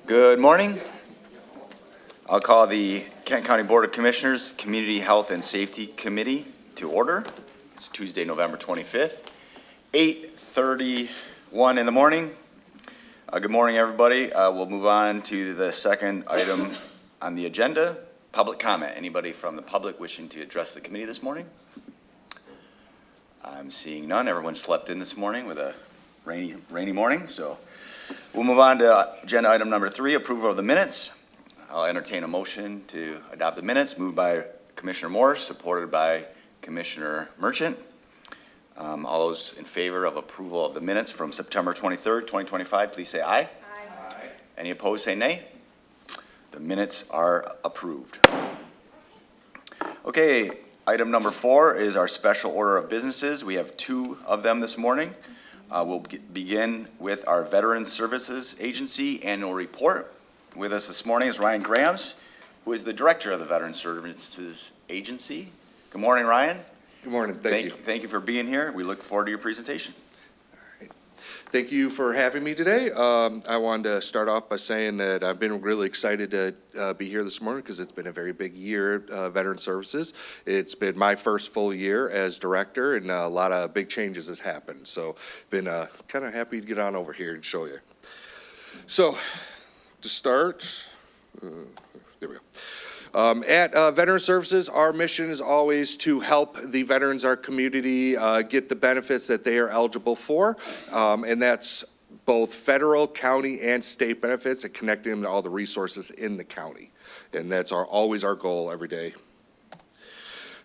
Good morning. I'll call the Kent County Board of Commissioners Community Health and Safety Committee to order. It's Tuesday, November 25th, 8:31 in the morning. Good morning, everybody. We'll move on to the second item on the agenda, public comment. Anybody from the public wishing to address the committee this morning? I'm seeing none. Everyone slept in this morning with a rainy morning, so we'll move on to agenda item number 3, approval of the minutes. I'll entertain a motion to adopt the minutes, moved by Commissioner Morse, supported by Commissioner Merchant. All those in favor of approval of the minutes from September 23rd, 2025, please say aye. Aye. Any opposed, say nay. The minutes are approved. Okay, item number 4 is our special order of businesses. We have 2 of them this morning. We'll begin with our Veterans Services Agency annual report. With us this morning is Ryan Grams, who is the director of the Veterans Services Agency. Good morning, Ryan. Good morning. Thank you. Thank you for being here. We look forward to your presentation. Thank you for having me today. I wanted to start off by saying that I've been really excited to be here this morning because it's been a very big year at Veteran Services. It's been my first full year as director, and a lot of big changes has happened. So been kind of happy to get on over here and show you. So to start, there we go. At Veteran Services, our mission is always to help the veterans, our community, get the benefits that they are eligible for, and that's both federal, county, and state benefits, and connecting them to all the resources in the county. And that's always our goal every day.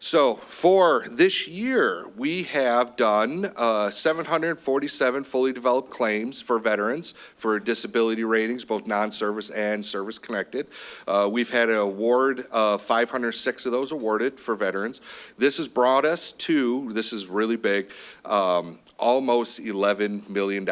So for this year, we have done 747 fully developed claims for veterans for disability ratings, both non-service and service-connected. We've had an award of 506 of those awarded for veterans. This has brought us to, this is really big, almost $11 million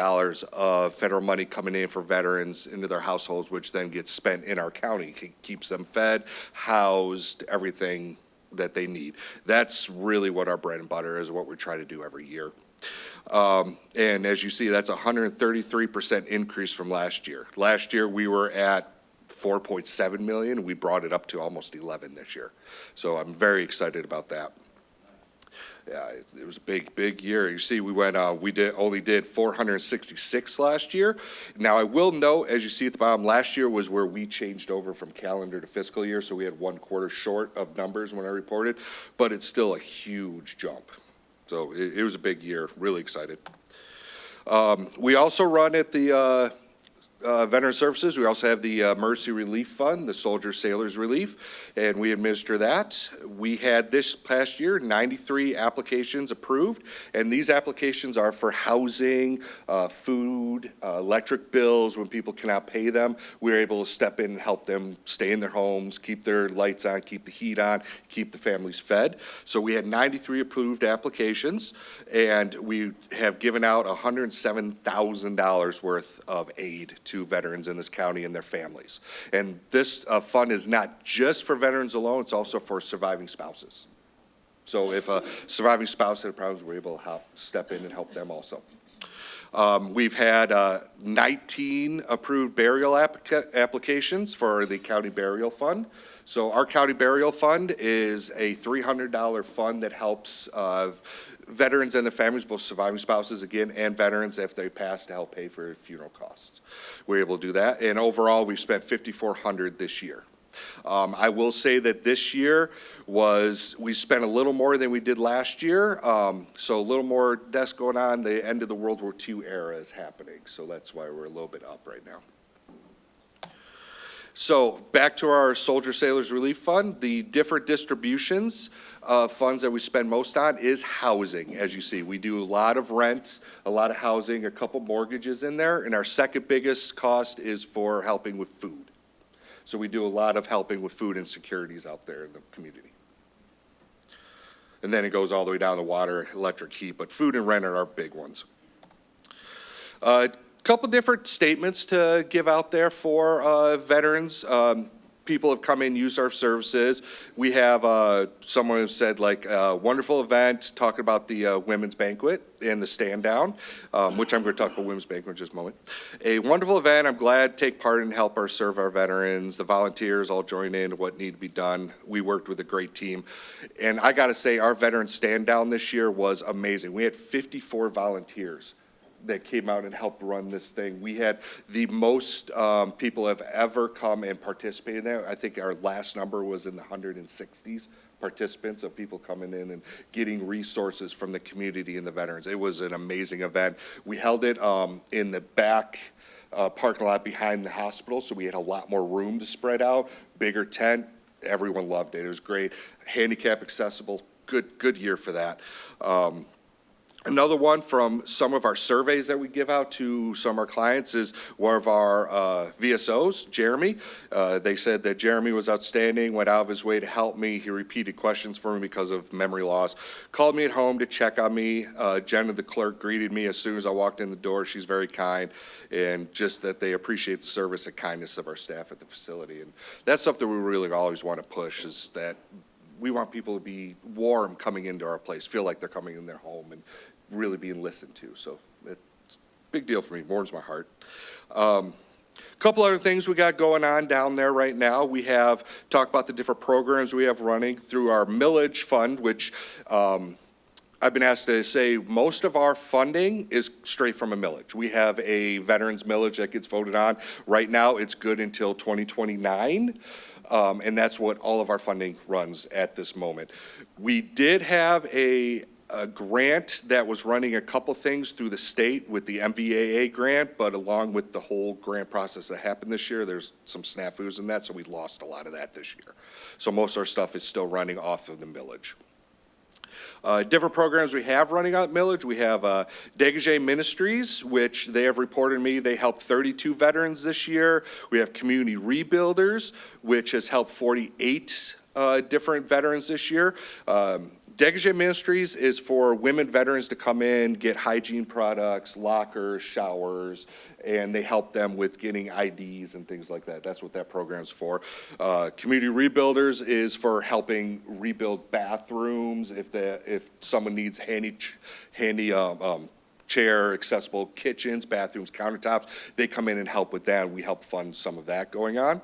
of federal money coming in for veterans into their households, which then gets spent in our county. It keeps them fed, housed, everything that they need. That's really what our bread and butter is, what we try to do every year. And as you see, that's a 133% increase from last year. Last year we were at 4.7 million. We brought it up to almost 11 this year. So I'm very excited about that. Yeah, it was a big year. You see, we only did 466 last year. Now, I will note, as you see at the bottom, last year was where we changed over from calendar to fiscal year, so we had 1 quarter short of numbers when I reported, but it's still a huge jump. So it was a big year, really excited. We also run at the Veteran Services. We also have the Emergency Relief Fund, the Soldier Sailors Relief, and we administer that. We had this past year 93 applications approved, and these applications are for housing, food, electric bills. When people cannot pay them, we're able to step in and help them stay in their homes, keep their lights on, keep the heat on, keep the families fed. So we had 93 approved applications, and we have given out $107,000 worth of aid to veterans in this county and their families. And this fund is not just for veterans alone, it's also for surviving spouses. So if a surviving spouse had problems, we're able to step in and help them also. We've had 19 approved burial applications for the County Burial Fund. So our County Burial Fund is a $300 fund that helps veterans and their families, both surviving spouses again, and veterans if they pass, to help pay for funeral costs. We're able to do that, and overall we've spent $5,400 this year. I will say that this year we spent a little more than we did last year, so a little more deaths going on. The end of the World War II era is happening, so that's why we're a little bit up right now. So back to our Soldier Sailors Relief Fund, the different distributions of funds that we spend most on is housing. As you see, we do a lot of rent, a lot of housing, a couple mortgages in there, and our second biggest cost is for helping with food. So we do a lot of helping with food insecurities out there in the community. And then it goes all the way down to water, electric, heat, but food and rent are our big ones. Couple different statements to give out there for veterans. people have come in, used our services. We have someone who said like a wonderful event talking about the women's banquet and the stand down, which I'm going to talk about women's banquet in just a moment. A wonderful event. I'm glad to take part and help serve our veterans. The volunteers all joined in what needed to be done. We worked with a great team. And I got to say, our veterans stand down this year was amazing. We had 54 volunteers that came out and helped run this thing. We had the most people have ever come and participated in that. I think our last number was in the 160s participants of people coming in and getting resources from the community and the veterans. It was an amazing event. We held it in the back parking lot behind the hospital, so we had a lot more room to spread out, bigger tent. Everyone loved it. It was great. Handicap accessible. Good year for that. Another one from some of our surveys that we give out to some of our clients is one of our VSOs, Jeremy. They said that Jeremy was outstanding, went out of his way to help me. He repeated questions for me because of memory loss. Called me at home to check on me. Jenna, the clerk, greeted me as soon as I walked in the door. She's very kind, and just that they appreciate the service and kindness of our staff at the facility. And that's something we really always want to push, is that we want people to be warm coming into our place, feel like they're coming in their home and really being listened to. So it's a big deal for me, warms my heart. Couple other things we got going on down there right now. We have talked about the different programs we have running through our millage fund, which I've been asked to say most of our funding is straight from a millage. We have a veterans millage that gets voted on. Right now, it's good until 2029. And that's what all of our funding runs at this moment. We did have a grant that was running a couple things through the state with the MVAA grant, but along with the whole grant process that happened this year, there's some snafus in that, so we lost a lot of that this year. So most of our stuff is still running off of the millage. Different programs we have running out millage. We have Degage Ministries, which they have reported to me they helped 32 veterans this year. We have Community Rebuilders, which has helped 48 different veterans this year. Degage Ministries is for women veterans to come in, get hygiene products, lockers, showers, and they help them with getting IDs and things like that. That's what that program's for. Community Rebuilders is for helping rebuild bathrooms if someone needs handy chair accessible kitchens, bathrooms, countertops. They come in and help with that, and we help fund some of that going on.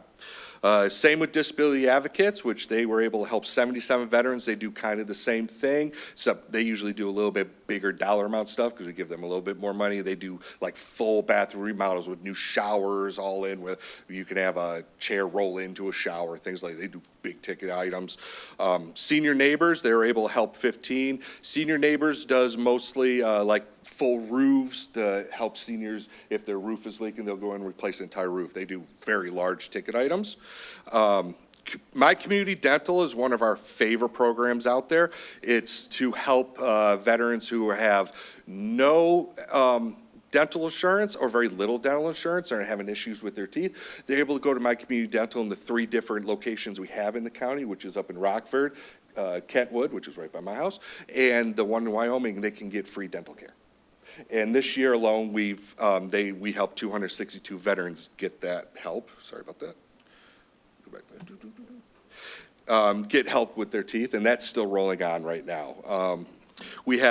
Same with Disability Advocates, which they were able to help 77 veterans. They do kind of the same thing, except they usually do a little bit bigger dollar amount stuff because we give them a little bit more money. They do like full bathroom remodels with new showers all in, where you can have a chair roll into a shower, things like that. They do big ticket items. Senior Neighbors, they were able to help 15. Senior Neighbors does mostly like full roofs to help seniors. If their roof is leaking, they'll go in and replace the entire roof. They do very large ticket items. My Community Dental is one of our favorite programs out there. It's to help veterans who have no dental insurance or very little dental insurance or having issues with their teeth. They're able to go to My Community Dental in the 3 different locations we have in the county, which is up in Rockford, Kentwood, which is right by my house, and the one in Wyoming. They can get free dental care. And this year alone, we helped 262 veterans get that help. Sorry about that. Go back there. Get help with their teeth, and that's still rolling on right now. We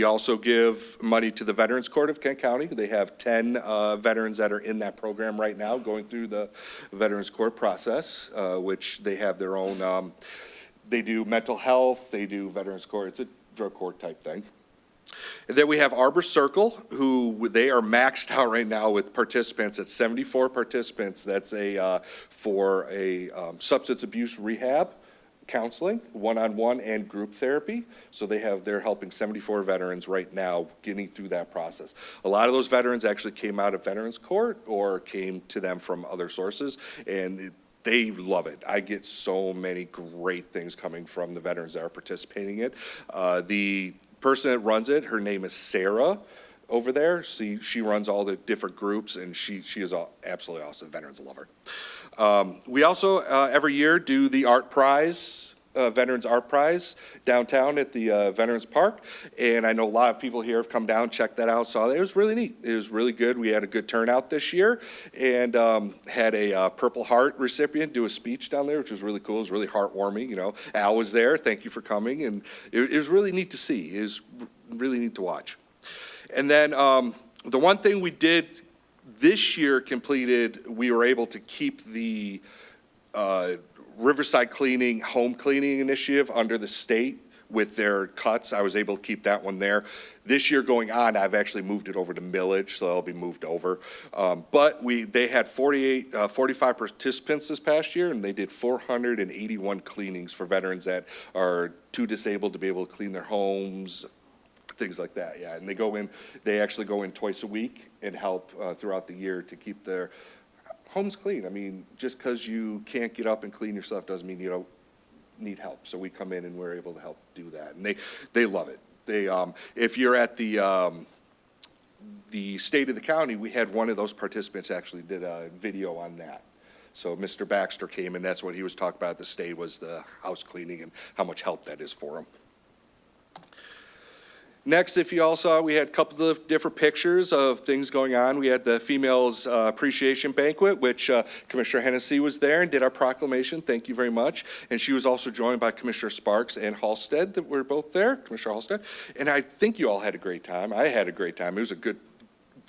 also give money to the Veterans Court of Kent County. They have 10 veterans that are in that program right now, going through the Veterans Court process, which they have their own. They do mental health. They do Veterans Court. It's a drug court type thing. And then we have Arbor Circle, who they are maxed out right now with participants at 74 participants. That's for a substance abuse rehab counseling, one-on-one and group therapy. So they're helping 74 veterans right now getting through that process. A lot of those veterans actually came out of Veterans Court or came to them from other sources, and they love it. I get so many great things coming from the veterans that are participating in it. The person that runs it, her name is Sarah over there. She runs all the different groups, and she is absolutely awesome. Veterans love her. We also every year do the art prize Veterans Art Prize downtown at the Veterans Park. And I know a lot of people here have come down, checked that out, saw that. It was really neat. It was really good. We had a good turnout this year and had a Purple Heart recipient do a speech down there, which was really cool. It was really heartwarming. You know, Al was there. Thank you for coming. And it was really neat to see. It was really neat to watch. And then the one thing we did this year completed, we were able to keep the Riverside Cleaning Home Cleaning Initiative under the state with their cuts. I was able to keep that one there. This year going on, I've actually moved it over to millage, so it'll be moved over. But they had 45 participants this past year, and they did 481 cleanings for veterans that are too disabled to be able to clean their homes, things like that, yeah. And they actually go in twice a week and help throughout the year to keep their home's clean. I mean, just because you can't get up and clean yourself doesn't mean you don't need help. So we come in and we're able to help do that. And they love it. If you're at the state of the county, we had one of those participants actually did a video on that. So Mr. Baxter came, and that's what he was talking about at the state, was the house cleaning and how much help that is for him. Next, if you all saw, we had a couple of different pictures of things going on. We had the Females Appreciation Banquet, which Commissioner Hennessy was there and did our proclamation. Thank you very much. And she was also joined by Commissioner Sparks and Halstead, that were both there, Commissioner Halstead. And I think you all had a great time. I had a great time. It was a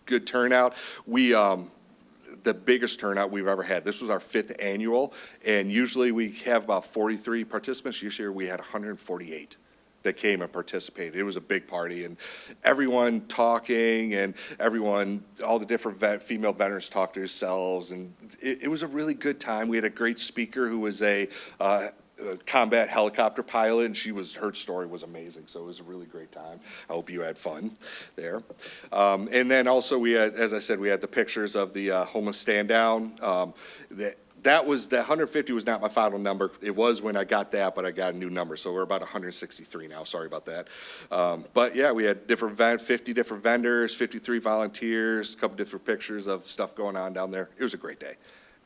good turnout. The biggest turnout we've ever had. This was our 5th annual, and usually we have about 43 participants. This year we had 148. That came and participated. It was a big party, and everyone talking, and all the different female veterans talked to themselves, and it was a really good time. We had a great speaker who was a combat helicopter pilot, and her story was amazing, so it was a really great time. I hope you had fun there. And then also we had, as I said, we had the pictures of the homeless stand down. That 150 was not my final number. It was when I got that, but I got a new number. So we're about 163 now. Sorry about that. But yeah, we had 50 different vendors, 53 volunteers, a couple different pictures of stuff going on down there. It was a great day.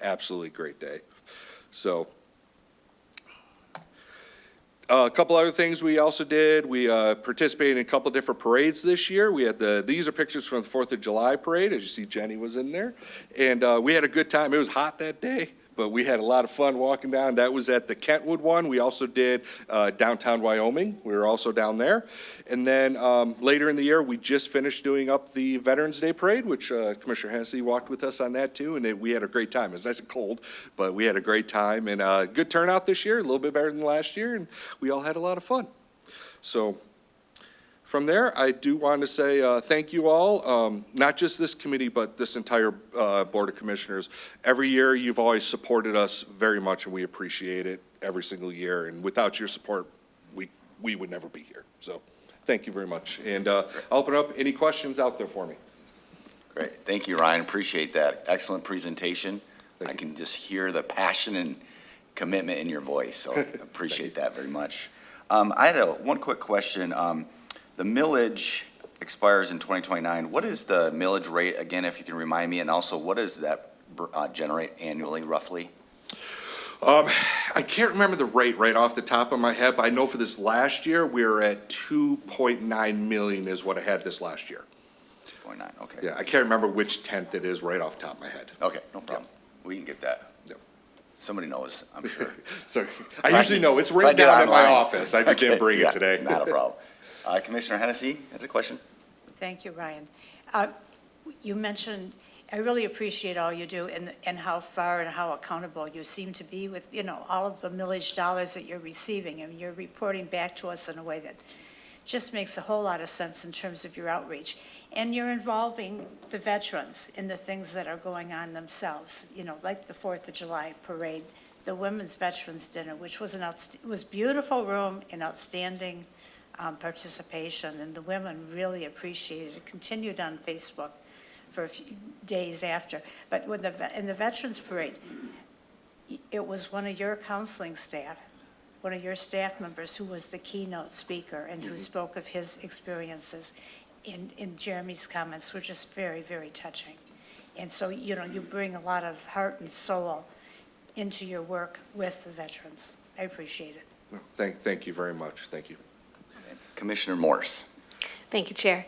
Absolutely great day. So a couple other things we also did. We participated in a couple different parades this year. We had these are pictures from the 4th of July parade. As you see, Jenny was in there. And we had a good time. It was hot that day, but we had a lot of fun walking down. That was at the Kentwood one. We also did downtown Wyoming. We were also down there. And then later in the year, we just finished doing up the Veterans Day Parade, which Commissioner Hennessy walked with us on that too. And we had a great time. It was nice and cold, but we had a great time. And good turnout this year, a little bit better than last year. And we all had a lot of fun. So from there, I do want to say thank you all, not just this committee, but this entire Board of Commissioners. Every year, you've always supported us very much, and we appreciate it every single year. And without your support, we would never be here. So thank you very much. And I'll open up any questions out there for me. Great. Thank you, Ryan. Appreciate that. Excellent presentation. Thank I you. can just hear the passion and commitment in your voice, so appreciate that very much. I had one quick question. The millage expires in 2029. What is the millage rate, again, if you can remind me, and also what does that generate annually, roughly? I can't remember the rate right off the top of my head, but I know for this last year, we were at 2.9 million is what I had this last year. 2.9, okay. Yeah, I can't remember which tenth it is right off the top of my head. Okay, no problem. We can get that. Yep. Somebody knows, I'm sure. So I usually know. It's written down in my office. I just didn't bring it today. Not a problem. Commissioner Hennessy has a question. Thank you, Ryan. You mentioned, I really appreciate all you do and how far and how accountable you seem to be with, all of the millage dollars that you're receiving. And you're reporting back to us in a way that just makes a whole lot of sense in terms of your outreach. And you're involving the veterans in the things that are going on themselves, like the 4th of July parade, the Women's Veterans Dinner, which was was beautiful room and outstanding participation, and the women really appreciated it. It continued on Facebook for a few days after. But in the Veterans Parade, it was one of your counseling staff, one of your staff members who was the keynote speaker and who spoke of his experiences in Jeremy's comments, which is very, very touching. And so, you bring a lot of heart and soul into your work with the veterans. I appreciate it. Thank you very much. Thank you. Commissioner Morse. Thank you, Chair.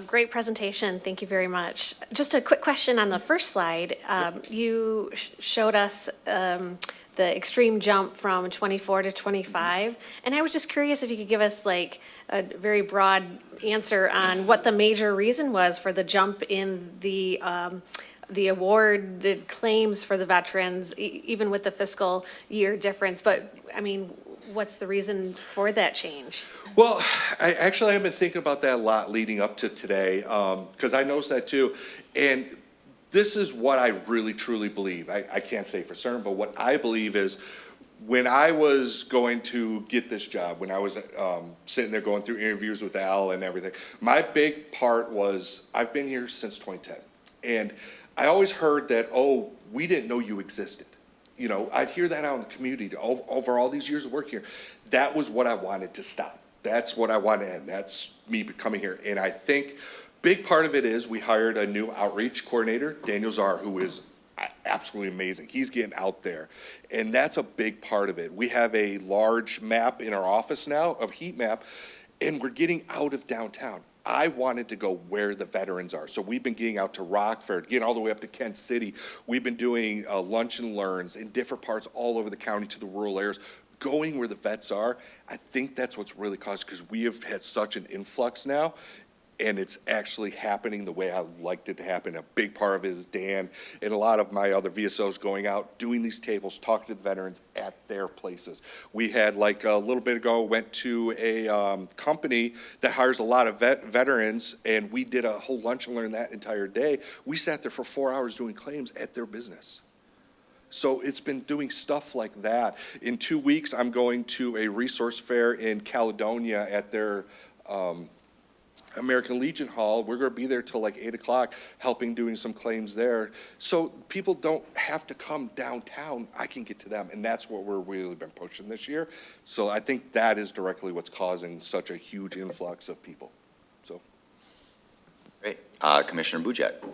Great presentation. Thank you very much. Just a quick question on the first slide. You showed us the extreme jump from 24 to 25, and I was just curious if you could give us like a very broad answer on what the major reason was for the jump in the awarded claims for the veterans, even with the fiscal year difference. But, I mean, what's the reason for that change? Well, I actually have been thinking about that a lot leading up to today, because I noticed that too. And this is what I really truly believe. I can't say for certain, but what I believe is when I was going to get this job, when I was sitting there going through interviews with Al and everything, my big part was I've been here since 2010. And I always heard that, oh, we didn't know you existed. You know, I'd hear that out in the community over all these years of work here. That was what I wanted to stop. That's what I want to end. That's me coming here. And I think big part of it is we hired a new outreach coordinator, Daniel Czar, who is absolutely amazing. He's getting out there. And that's a big part of it. We have a large map in our office now, a heat map, and we're getting out of downtown. I wanted to go where the veterans are. So we've been getting out to Rockford, getting all the way up to Kent City. We've been doing lunch and learns in different parts all over the county to the rural areas, going where the vets are. I think that's what's really caused, because we have had such an influx now, and it's actually happening the way I liked it to happen. A big part of it is Dan and a lot of my other VSOs going out, doing these tables, talking to the veterans at their places. We had, like a little bit ago, went to a company that hires a lot of veterans, and we did a whole lunch and learn that entire day. We sat there for 4 hours doing claims at their business. So it's been doing stuff like that. In 2 weeks, I'm going to a resource fair in Caledonia at their American Legion Hall. We're going to be there till like 8 o'clock, helping doing some claims there. So people don't have to come downtown. I can get to them, and that's what we're really been pushing this year. So I think that is directly what's causing such a huge influx of people. So. Great. Commissioner Boudjette.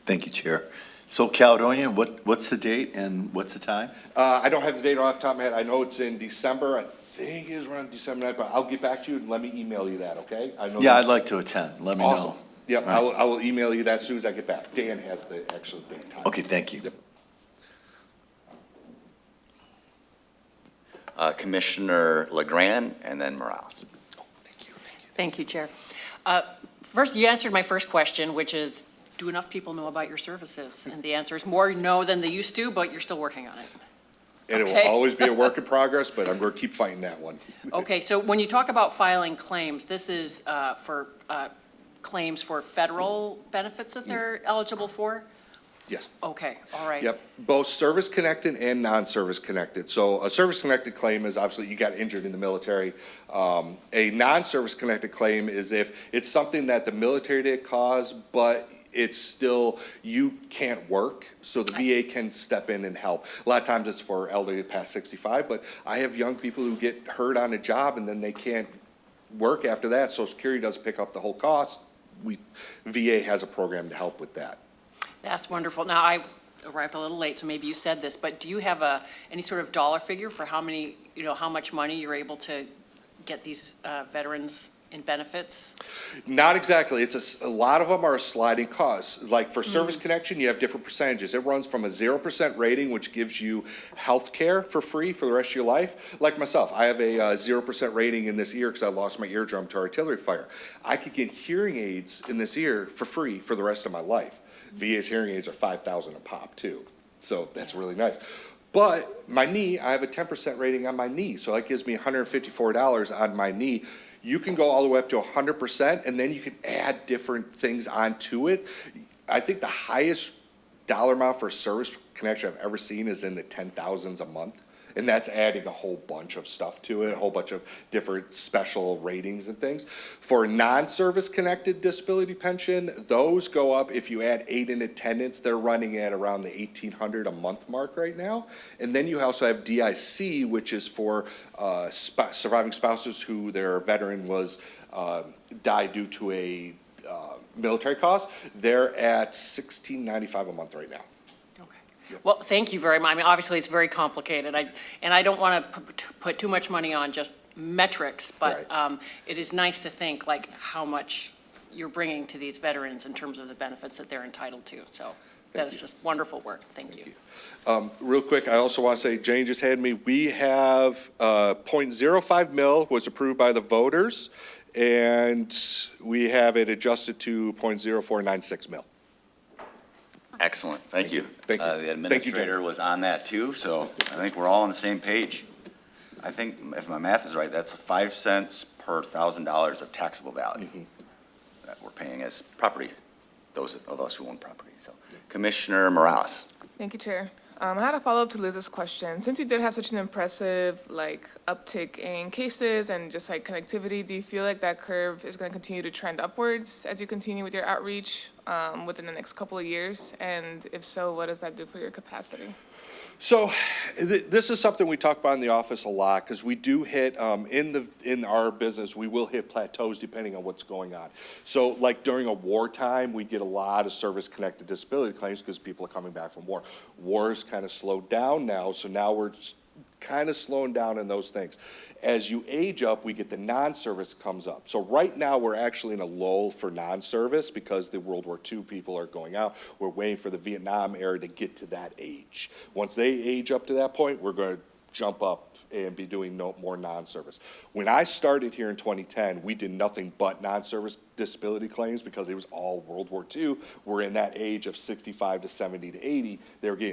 Thank you, Chair. So Caledonia, what's the date and what's the time? I don't have the date off the top of my head. I know it's in December. I think it is around December 9th, but I'll get back to you and let me email you that, okay? I know Yeah, that- I'd like to attend. Let me Awesome. know. Yep, All right. I will email you that as soon as I get back. Dan has the actual date time. Okay, thank you. Yep. Commissioner LeGrand, and then Morales. Thank you, Chair. First, you answered my first question, which is, do enough people know about your services? And the answer is more no than they used to, but you're still working on it. And it will Okay. always be a work in progress, but I'm going to keep fighting that one. Okay, so when you talk about filing claims, this is for claims for federal benefits that they're eligible for? Yes. Okay, all right. Yep, both service connected and non-service connected. So a service connected claim is obviously you got injured in the military. A non-service connected claim is if it's something that the military did cause, but it's still, you can't work, so the VA can step in and help. A lot of times it's for elderly past 65, but I have young people who get hurt on a job and then they can't work after that. Social Security doesn't pick up the whole cost. VA has a program to help with that. That's wonderful. Now, I arrived a little late, so maybe you said this, but do you have any sort of dollar figure for how many, how much money you're able to get these veterans in benefits? Not exactly. It's a lot of them are a sliding cost. Like for service connection, you have different percentages. It runs from a 0% rating, which gives you health care for free for the rest of your life. Like myself, I have a 0% rating in this ear because I lost my eardrum to artillery fire. I could get hearing aids in this ear for free for the rest of my life. VA's hearing aids are $5,000 a pop too. So that's really nice. But my knee, I have a 10% rating on my knee. So that gives me $154 on my knee. You can go all the way up to 100%, and then you can add different things onto it. I think the highest dollar amount for a service connection I've ever seen is in the 10,000s a month. And that's adding a whole bunch of stuff to it, a whole bunch of different special ratings and things. For non-service connected disability pension, those go up if you add 8 in attendance. They're running at around the $1,800 a month mark right now. And then you also have DIC, which is for surviving spouses who their veteran was died due to a military cause. They're at $1,695 a month right now. Okay. Well, thank you very much. I mean, obviously, it's very complicated. And I don't want to put too much money on just metrics, but it is nice to think like how much you're bringing to these veterans in terms of the benefits that they're entitled to. So that is just wonderful work. Thank you. Real quick, I also want to say, Jane just had me, we have .05 mil was approved by the voters, and we have it adjusted to .0496 mil. Excellent, thank you. Thank you. The Thank you, Jen. administrator was on that too, so I think we're all on the same page. I think if my math is right, that's 5 cents per $1,000 of taxable value that we're paying as property, those of us who own property. So Commissioner Morales. Thank you, Chair. I had a follow-up to Liz's question. Since you did have such an impressive, uptick in cases and just, connectivity, do you feel like that curve is going to continue to trend upwards as you continue with your outreach within the next couple of years? And if so, what does that do for your capacity? So this is something we talk about in the office a lot, because we do hit, in our business, we will hit plateaus depending on what's going on. So like during a wartime, we get a lot of service-connected disability claims because people are coming back from war. War's kind of slowed down now, so now we're kind of slowing down in those things. As you age up, we get the non-service comes up. So right now, we're actually in a lull for non-service because the World War II people are going out. We're waiting for the Vietnam era to get to that age. Once they age up to that point, we're going to jump up and be doing no more non-service. When I started here in 2010, we did nothing but non-service disability claims because it was all World War II. We're in that age of 65 to 70 to 80.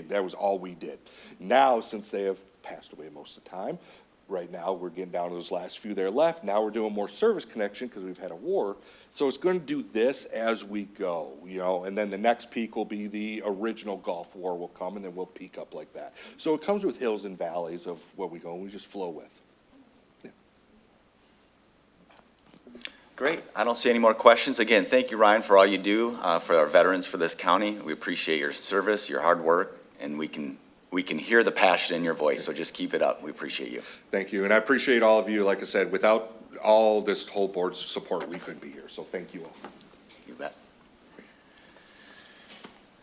That was all we did. Now, since they have passed away most of the time, right now, we're getting down to those last few there left. Now we're doing more service connection because we've had a war. So it's going to do this as we go, and then the next peak will be the original Gulf War will come, and then we'll peak up like that. So it comes with hills and valleys of where we go, and we just flow with. Yeah. Great, I don't see any more questions. Again, thank you, Ryan, for all you do for our veterans for this county. We appreciate your service, your hard work, and we can hear the passion in your voice, so just keep it up. We appreciate you. Thank you, and I appreciate all of you. Like I said, without all this whole board's support, we couldn't be here, so thank you all. You bet.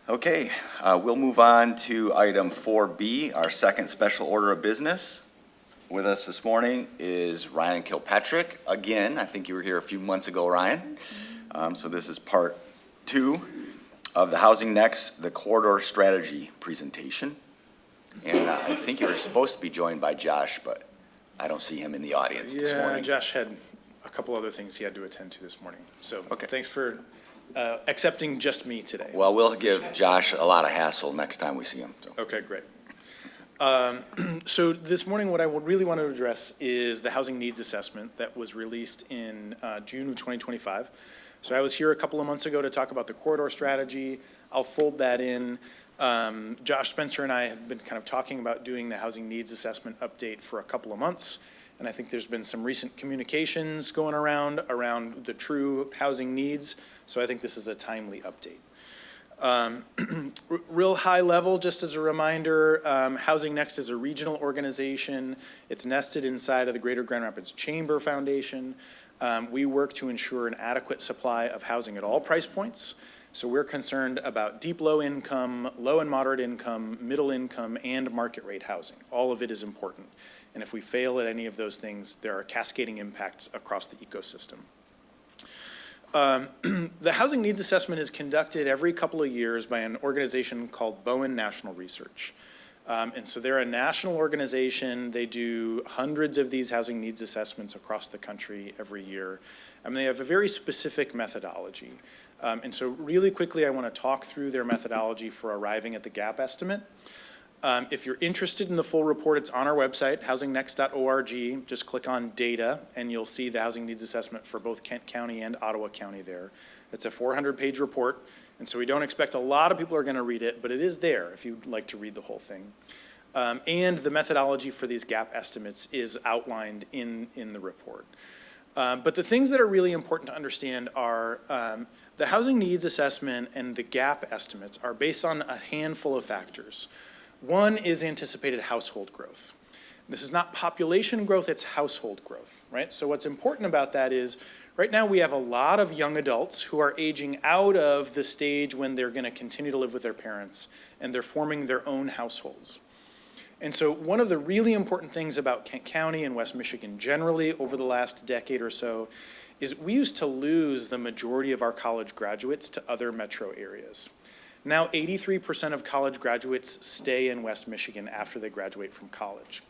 Okay, we'll move on to item 4B, our second special order of business. With us this morning is Ryan Kilpatrick. Again, I think you were here a few months ago, Ryan. So this is part 2 of the Housing Next, the Corridor Strategy presentation. And I think you were supposed to be joined by Josh, but I don't see him in the audience this Yeah, morning. Josh had a couple other things he had to attend to this morning. So Okay. thanks for accepting just me today. Well, we'll give Josh a lot of hassle next time we see him. So. Okay, great. So this morning, what I really want to address is the housing needs assessment that was released in June of 2025. So I was here a couple of months ago to talk about the corridor strategy. I'll fold that in. Josh Spencer and I have been kind of talking about doing the housing needs assessment update for a couple of months. And I think there's been some recent communications going around the true housing needs. So I think this is a timely update. Real high level, just as a reminder, Housing Next is a regional organization. It's nested inside of the Greater Grand Rapids Chamber Foundation. We work to ensure an adequate supply of housing at all price points. So we're concerned about deep low income, low and moderate income, middle income, and market rate housing. All of it is important. And if we fail at any of those things, there are cascading impacts across the ecosystem. The housing needs assessment is conducted every couple of years by an organization called Bowen National Research. And so they're a national organization. They do hundreds of these housing needs assessments across the country every year. And they have a very specific methodology. And so really quickly, I want to talk through their methodology for arriving at the gap estimate. If you're interested in the full report, it's on our website, housingnext.org. Just click on data, and you'll see the housing needs assessment for both Kent County and Ottawa County there. It's a 400-page report, and so we don't expect a lot of people are going to read it, but it is there if you'd like to read the whole thing. And the methodology for these gap estimates is outlined in the report. But the things that are really important to understand are the housing needs assessment and the gap estimates are based on a handful of factors. One is anticipated household growth. This is not population growth, it's household growth, right? So what's important about that is, right now we have a lot of young adults who are aging out of the stage when they're gonna continue to live with their parents and they're forming their own households. And so one of the really important things about Kent County and West Michigan generally over the last decade or so is we used to lose the majority of our college graduates to other metro areas. Now 83% of college graduates stay in West Michigan after they graduate from college.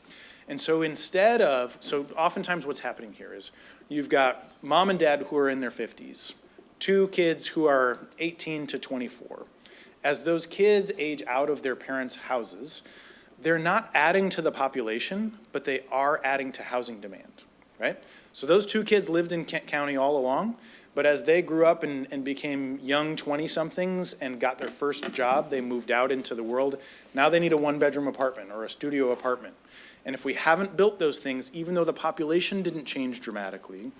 And so so oftentimes what's happening here is you've got mom and dad who are in their 50s, 2 kids who are 18 to 24. As those kids age out of their parents' houses, they're not adding to the population, but they are adding to housing demand, right? So those 2 kids lived in Kent County all along, but as they grew up and became young 20-somethings and got their first job, they moved out into the world. Now they need a 1-bedroom apartment or a studio apartment. And if we haven't built those things, even though the population didn't change dramatically,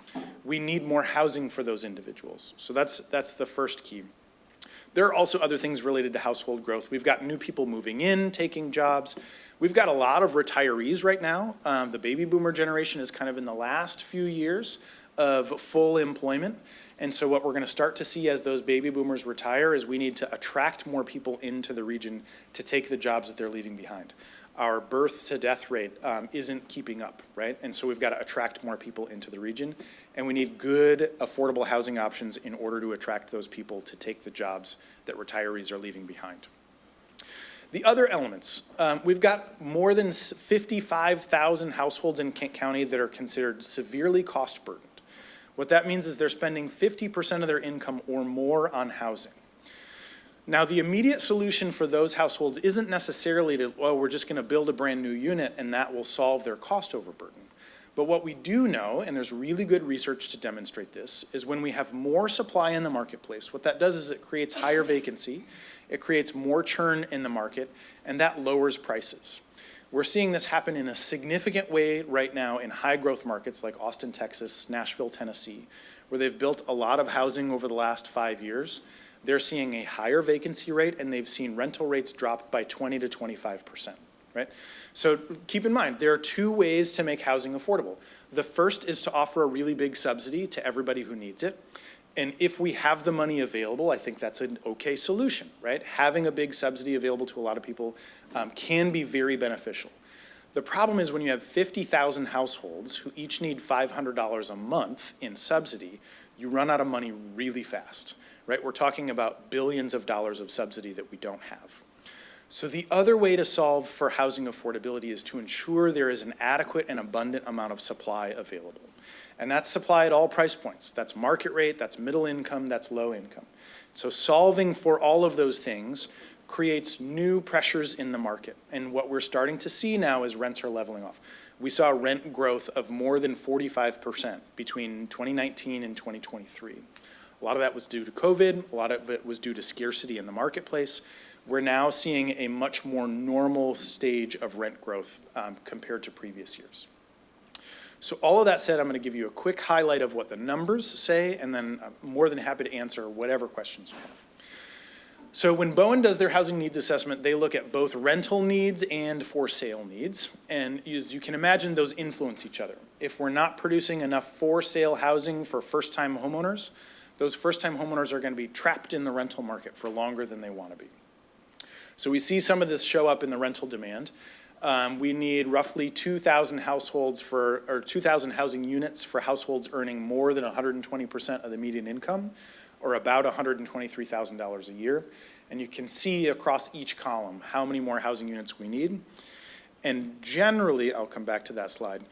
we need more housing for those individuals. So that's the first key. There are also other things related to household growth. We've got new people moving in, taking jobs. We've got a lot of retirees right now. The baby boomer generation is kind of in the last few years of full employment. And so what we're gonna start to see as those baby boomers retire is we need to attract more people into the region to take the jobs that they're leaving behind. Our birth to death rate isn't keeping up, right? And so we've got to attract more people into the region, and we need good, affordable housing options in order to attract those people to take the jobs that retirees are leaving behind. The other elements, we've got more than 55,000 households in Kent County that are considered severely cost burdened. What that means is they're spending 50% of their income or more on housing. Now, the immediate solution for those households isn't necessarily to, well, we're just gonna build a brand new unit and that will solve their cost overburden. But what we do know, and there's really good research to demonstrate this, is when we have more supply in the marketplace, what that does is it creates higher vacancy, it creates more churn in the market, and that lowers prices. We're seeing this happen in a significant way right now in high growth markets like Austin, Texas, Nashville, Tennessee, where they've built a lot of housing over the last 5 years. They're seeing a higher vacancy rate and they've seen rental rates drop by 20 to 25%, right? So keep in mind, there are 2 ways to make housing affordable. The first is to offer a really big subsidy to everybody who needs it. And if we have the money available, I think that's an okay solution, right? Having a big subsidy available to a lot of people can be very beneficial. The problem is when you have 50,000 households who each need $500 a month in subsidy, you run out of money really fast. Right? We're talking about billions of dollars of subsidy that we don't have. So the other way to solve for housing affordability is to ensure there is an adequate and abundant amount of supply available. And that's supply at all price points. That's market rate, that's middle income, that's low income. So solving for all of those things creates new pressures in the market. And what we're starting to see now is rents are leveling off. We saw rent growth of more than 45% between 2019 and 2023. A lot of that was due to COVID, a lot of it was due to scarcity in the marketplace. We're now seeing a much more normal stage of rent growth compared to previous years. So all of that said, I'm gonna give you a quick highlight of what the numbers say, and then I'm more than happy to answer whatever questions you have. So when Bowen does their housing needs assessment, they look at both rental needs and for sale needs. And as you can imagine, those influence each other. If we're not producing enough for sale housing for first-time homeowners, those first-time homeowners are going to be trapped in the rental market for longer than they want to be. So we see some of this show up in the rental demand. We need roughly 2,000 households or 2,000 housing units for households earning more than 120% of the median income, or about $123,000 a year. And you can see across each column how many more housing units we need. And generally, I'll come back to that slide,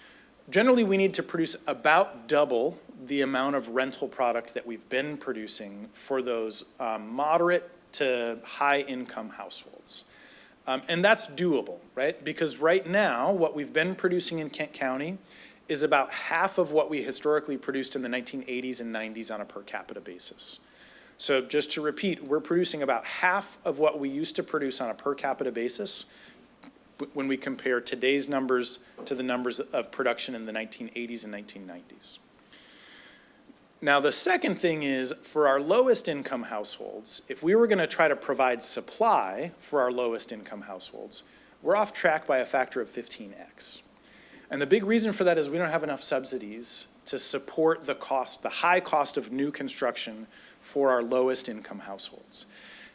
generally we need to produce about double the amount of rental product that we've been producing for those moderate to high income households. And that's doable, right? Because right now, what we've been producing in Kent County is about half of what we historically produced in the 1980s and 90s on a per capita basis. So just to repeat, we're producing about half of what we used to produce on a per capita basis when we compare today's numbers to the numbers of production in the 1980s and 1990s. Now, the second thing is, for our lowest income households, if we were going to try to provide supply for our lowest income households, we're off track by a factor of 15x. And the big reason for that is we don't have enough subsidies to support the cost, the high cost of new construction for our lowest income households.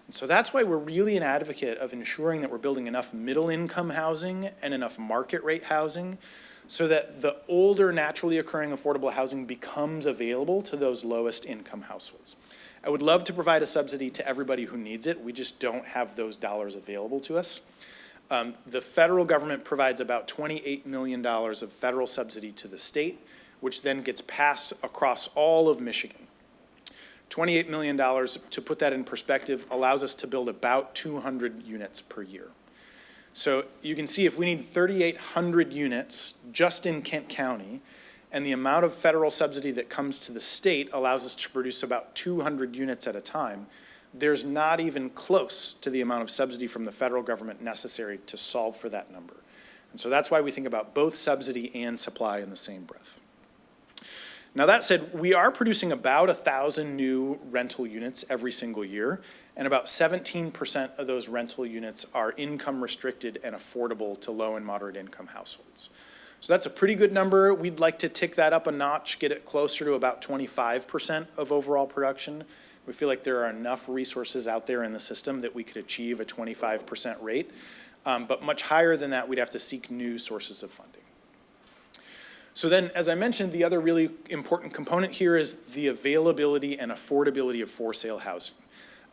And so that's why we're really an advocate of ensuring that we're building enough middle income housing and enough market rate housing so that the older naturally occurring affordable housing becomes available to those lowest income households. I would love to provide a subsidy to everybody who needs it. We just don't have those dollars available to us. The federal government provides about $28 million of federal subsidy to the state, which then gets passed across all of Michigan. $28 million, to put that in perspective, allows us to build about 200 units per year. So you can see if we need 3,800 units just in Kent County, and the amount of federal subsidy that comes to the state allows us to produce about 200 units at a time, there's not even close to the amount of subsidy from the federal government necessary to solve for that number. And so that's why we think about both subsidy and supply in the same breath. Now that said, we are producing about 1,000 new rental units every single year, and about 17% of those rental units are income restricted and affordable to low and moderate income households. So that's a pretty good number. We'd like to tick that up a notch, get it closer to about 25% of overall production. We feel like there are enough resources out there in the system that we could achieve a 25% rate. But much higher than that, we'd have to seek new sources of funding. So then, as I mentioned, the other really important component here is the availability and affordability of for-sale housing.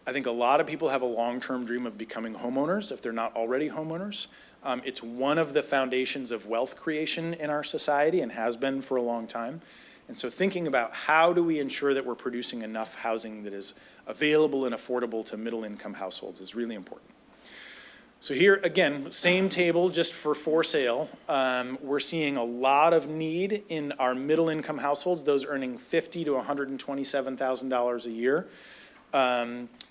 I think a lot of people have a long-term dream of becoming homeowners if they're not already homeowners. It's one of the foundations of wealth creation in our society and has been for a long time. And so thinking about how do we ensure that we're producing enough housing that is available and affordable to middle-income households is really important. So here, again, same table, just for sale. We're seeing a lot of need in our middle-income households, those earning $50,000 to $127,000 a year.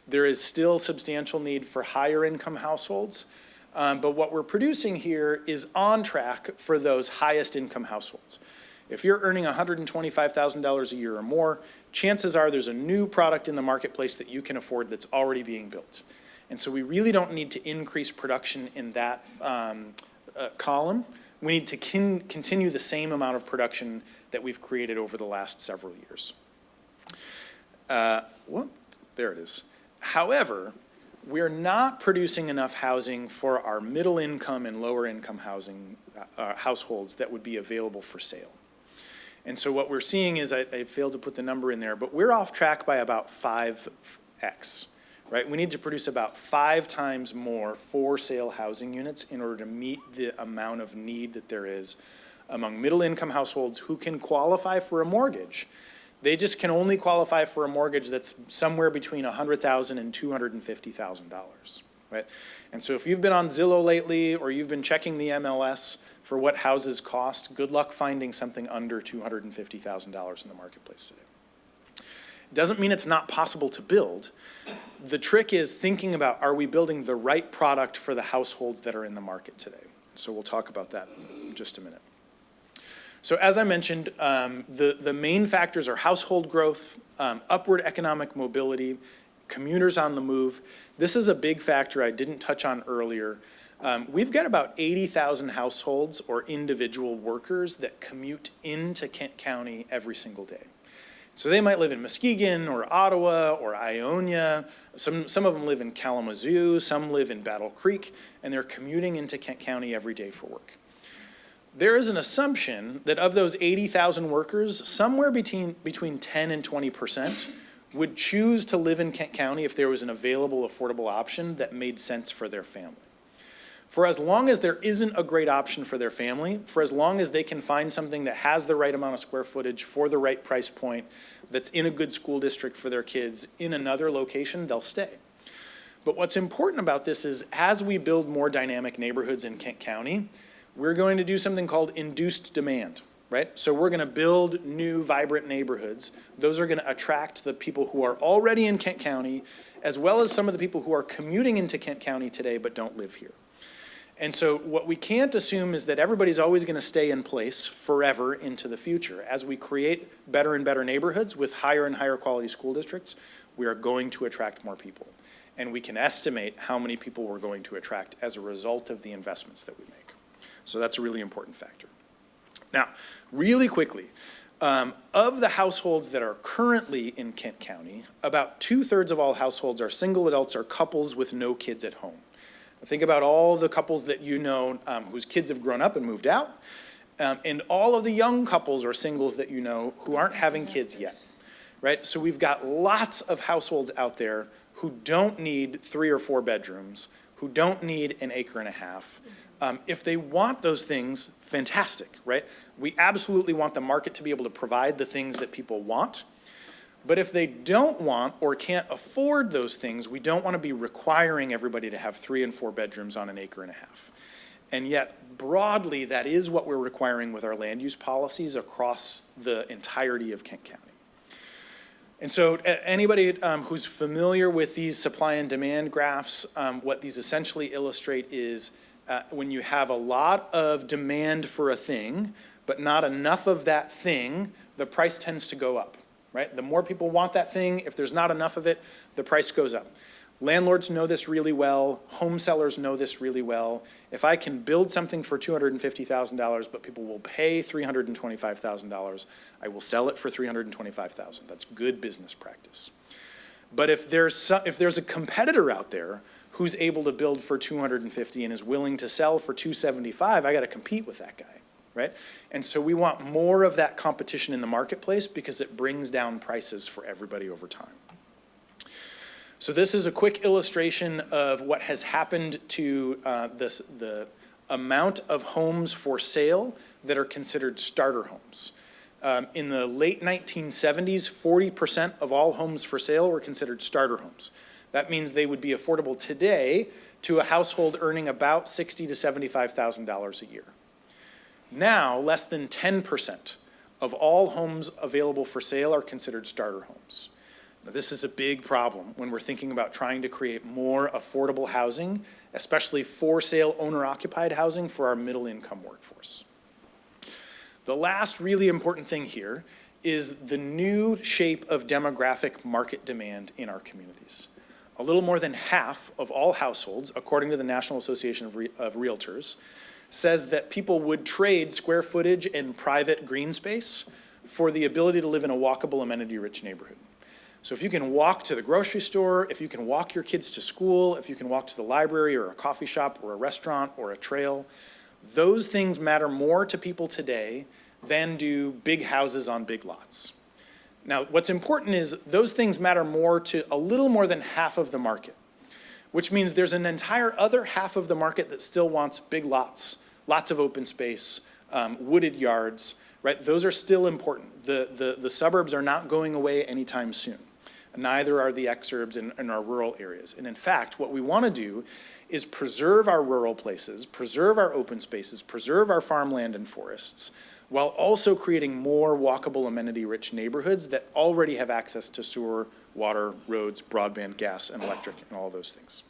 There is still substantial need for higher-income households. But what we're producing here is on track for those highest-income households. If you're earning $125,000 a year or more, chances are there's a new product in the marketplace that you can afford that's already being built. And so we really don't need to increase production in that column. We need to continue the same amount of production that we've created over the last several years. There it is. However, we're not producing enough housing for our middle income and lower income housing households that would be available for sale. And so what we're seeing is, I failed to put the number in there, but we're off track by about 5x. Right, we need to produce about 5 times more for-sale housing units in order to meet the amount of need that there is among middle-income households who can qualify for a mortgage. They just can only qualify for a mortgage that's somewhere between $100,000 and $250,000, right? And so if you've been on Zillow lately or you've been checking the MLS for what houses cost, good luck finding something under $250,000 in the marketplace today. Doesn't mean it's not possible to build. The trick is thinking about, are we building the right product for the households that are in the market today? So we'll talk about that in just a minute. So as I mentioned, the main factors are household growth, upward economic mobility, commuters on the move. This is a big factor I didn't touch on earlier. We've got about 80,000 households or individual workers that commute into Kent County every single day. So they might live in Muskegon or Ottawa or Ionia. Some of them live in Kalamazoo, some live in Battle Creek, and they're commuting into Kent County every day for work. There is an assumption that of those 80,000 workers, somewhere between 10 and 20% would choose to live in Kent County if there was an available, affordable option that made sense for their family. For as long as there isn't a great option for their family, for as long as they can find something that has the right amount of square footage for the right price point, that's in a good school district for their kids in another location, they'll stay. But what's important about this is as we build more dynamic neighborhoods in Kent County, we're going to do something called induced demand, right? So we're going to build new, vibrant neighborhoods. Those are going to attract the people who are already in Kent County, as well as some of the people who are commuting into Kent County today but don't live here. And so what we can't assume is that everybody's always going to stay in place forever into the future. As we create better and better neighborhoods with higher and higher quality school districts, we are going to attract more people. And we can estimate how many people we're going to attract as a result of the investments that we make. So that's a really important factor. Now, really quickly, of the households that are currently in Kent County, about 2/3 of all households are single adults or couples with no kids at home. Think about all the couples that you know whose kids have grown up and moved out, and all of the young couples or singles that you know who aren't having kids yet, right? So we've got lots of households out there who don't need 3 or 4 bedrooms, who don't need an acre and a half. If they want those things, fantastic, right? We absolutely want the market to be able to provide the things that people want. But if they don't want or can't afford those things, we don't want to be requiring everybody to have 3 and 4 bedrooms on an acre and a half. And yet, broadly, that is what we're requiring with our land use policies across the entirety of Kent County. And so anybody who's familiar with these supply and demand graphs, what these essentially illustrate is when you have a lot of demand for a thing, but not enough of that thing, the price tends to go up, right? The more people want that thing, if there's not enough of it, the price goes up. Landlords know this really well. Home sellers know this really well. If I can build something for $250,000, but people will pay $325,000, I will sell it for $325,000. That's good business practice. But if there's a competitor out there who's able to build for $250,000 and is willing to sell for $275,000, I got to compete with that guy, right? And so we want more of that competition in the marketplace because it brings down prices for everybody over time. So this is a quick illustration of what has happened to the amount of homes for sale that are considered starter homes. In the late 1970s, 40% of all homes for sale were considered starter homes. That means they would be affordable today to a household earning about $60,000 to $75,000 a year. Now, less than 10% of all homes available for sale are considered starter homes. Now, this is a big problem when we're thinking about trying to create more affordable housing, especially for sale owner-occupied housing for our middle-income workforce. The last really important thing here is the new shape of demographic market demand in our communities. A little more than half of all households, according to the National Association of Realtors, says that people would trade square footage and private green space for the ability to live in a walkable, amenity-rich neighborhood. So if you can walk to the grocery store, if you can walk your kids to school, if you can walk to the library or a coffee shop or a restaurant or a trail, those things matter more to people today than do big houses on big lots. Now, what's important is those things matter more to a little more than half of the market, which means there's an entire other half of the market that still wants big lots, lots of open space, wooded yards, right? Those are still important. The suburbs are not going away anytime soon. Neither are the exurbs in our rural areas. And in fact, what we want to do is preserve our rural places, preserve our open spaces, preserve our farmland and forests, while also creating more walkable, amenity-rich neighborhoods that already have access to sewer, water, roads, broadband, gas, and electric, and all those things.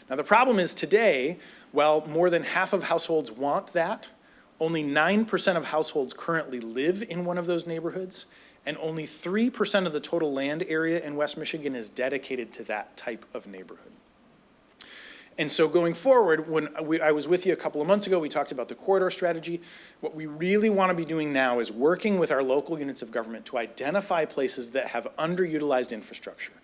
Now, the problem is today, while more than half of households want that, only 9% of households currently live in one of those neighborhoods, and only 3% of the total land area in West Michigan is dedicated to that type of neighborhood. And so going forward, when I was with you a couple of months ago, we talked about the corridor strategy. What we really want to be doing now is working with our local units of government to identify places that have underutilized infrastructure,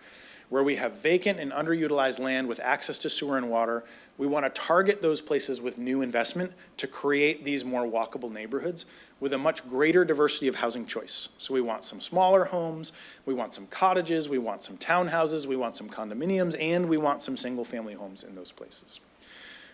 where we have vacant and underutilized land with access to sewer and water. We want to target those places with new investment to create these more walkable neighborhoods with a much greater diversity of housing choice. So we want some smaller homes, we want some cottages, we want some townhouses, we want some condominiums, and we want some single-family homes in those places.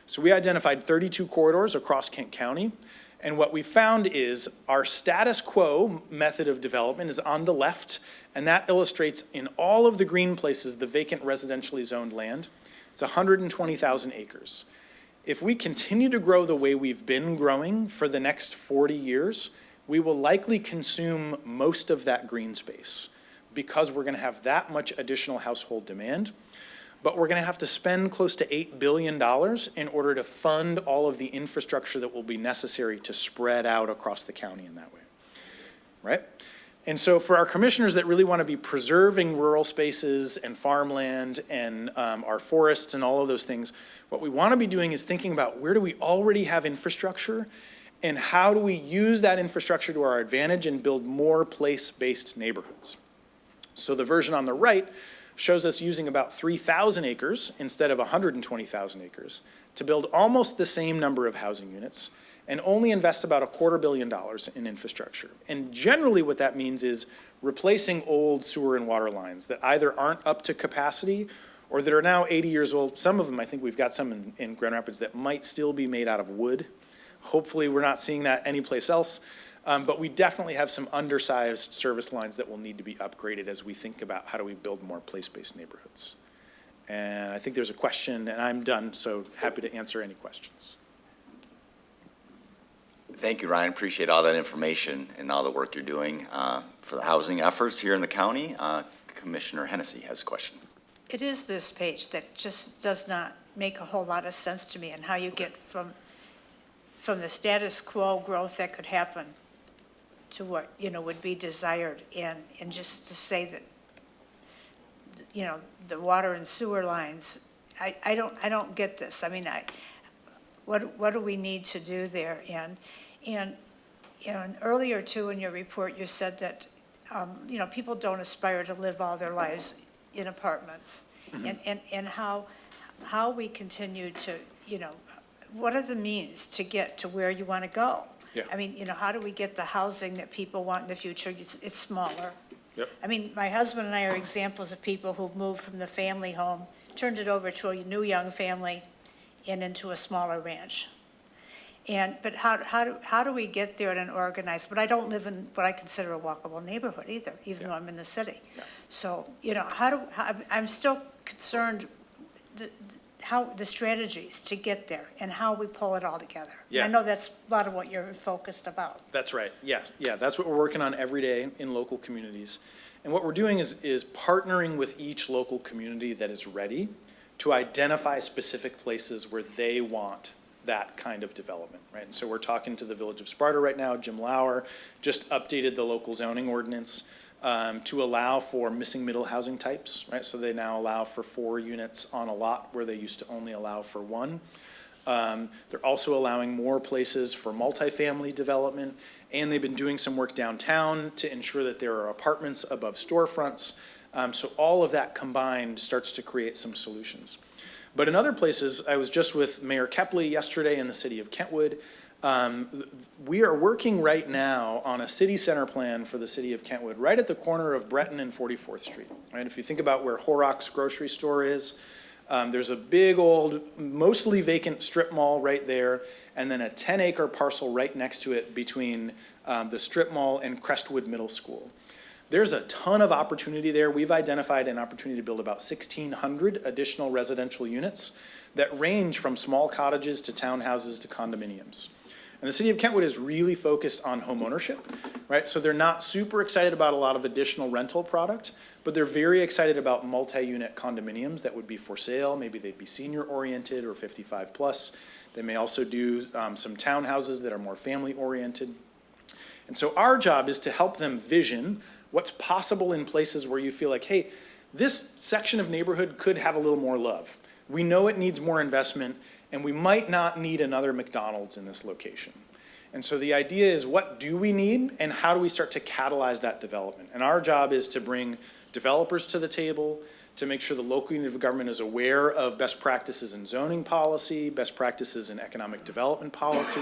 So we identified 32 corridors across Kent County, and what we found is our status quo method of development is on the left, and that illustrates in all of the green places the vacant residentially zoned land. It's 120,000 acres. If we continue to grow the way we've been growing for the next 40 years, we will likely consume most of that green space because we're going to have that much additional household demand. But we're going to have to spend close to $8 billion in order to fund all of the infrastructure that will be necessary to spread out across the county in that way, right? And so for our commissioners that really want to be preserving rural spaces and farmland and our forests and all of those things, what we want to be doing is thinking about where do we already have infrastructure And how do we use that infrastructure to our advantage and build more place-based neighborhoods? So the version on the right shows us using about 3,000 acres instead of 120,000 acres to build almost the same number of housing units and only invest about $250 million in infrastructure. And generally what that means is replacing old sewer and water lines that either aren't up to capacity or that are now 80 years old. Some of them, I think we've got some in Grand Rapids that might still be made out of wood. Hopefully we're not seeing that anyplace else. But we definitely have some undersized service lines that will need to be upgraded as we think about how do we build more place-based neighborhoods. And I think there's a question, and I'm done, so happy to answer any questions. Thank you, Ryan. Appreciate all that information and all the work you're doing for the housing efforts here in the county. Commissioner Hennessy has a question. It is this page that just does not make a whole lot of sense to me, and how you get from the status quo growth that could happen to what, would be desired, and just to say that, the water and sewer lines, I don't get this. I mean, what do we need to do there? And earlier too in your report, you said that, people don't aspire to live all their lives in apartments. And how we continue to, what are the means to get to where you want to go? Yeah. I mean, how do we get the housing that people want in the future? It's smaller. Yep. I mean, my husband and I are examples of people who've moved from the family home, turned it over to a new young family, and into a smaller ranch. But how do we get there in an organized, but I don't live in what I consider a walkable neighborhood either, even though I'm in the city. Yeah. So, I'm still concerned how the strategies to get there and how we pull it all together. Yeah. I know that's a lot of what you're focused about. That's right, yes, that's what we're working on every day in local communities. And what we're doing is partnering with each local community that is ready to identify specific places where they want that kind of development, right? And so we're talking to the Village of Sparta right now. Jim Lauer just updated the local zoning ordinance to allow for missing middle housing types, right? So they now allow for 4 units on a lot where they used to only allow for 1. They're also allowing more places for multifamily development, and they've been doing some work downtown to ensure that there are apartments above storefronts. So all of that combined starts to create some solutions. But in other places, I was just with Mayor Kepley yesterday in the city of Kentwood. We are working right now on a city center plan for the city of Kentwood, right at the corner of Breton and 44th Street. Right? If you think about where Horrocks grocery store is, there's a big old, mostly vacant strip mall right there, and then a 10-acre parcel right next to it between the strip mall and Crestwood Middle School. There's a ton of opportunity there. We've identified an opportunity to build about 1,600 additional residential units that range from small cottages to townhouses to condominiums. And the city of Kentwood is really focused on home ownership, right? So they're not super excited about a lot of additional rental product, but they're very excited about multi-unit condominiums that would be for sale. Maybe they'd be senior-oriented or 55 plus. They may also do some townhouses that are more family-oriented. And so our job is to help them vision what's possible in places where you feel like, hey, this section of neighborhood could have a little more love. We know it needs more investment, and we might not need another McDonald's in this location. And so the idea is, what do we need, and how do we start to catalyze that development? And our job is to bring developers to the table, to make sure the local unit of government is aware of best practices in zoning policy, best practices in economic development policy,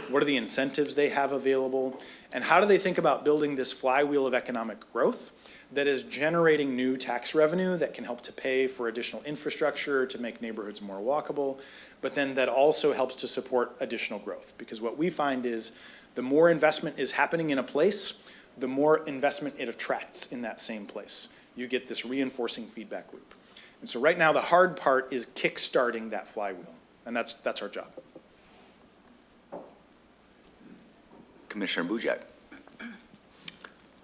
what are the incentives they have available, and how do they think about building this flywheel of economic growth that is generating new tax revenue that can help to pay for additional infrastructure to make neighborhoods more walkable, but then that also helps to support additional growth. Because what we find is the more investment is happening in a place, the more investment it attracts in that same place. You get this reinforcing feedback loop. And so right now, the hard part is kickstarting that flywheel, and that's our job. Commissioner Bujak.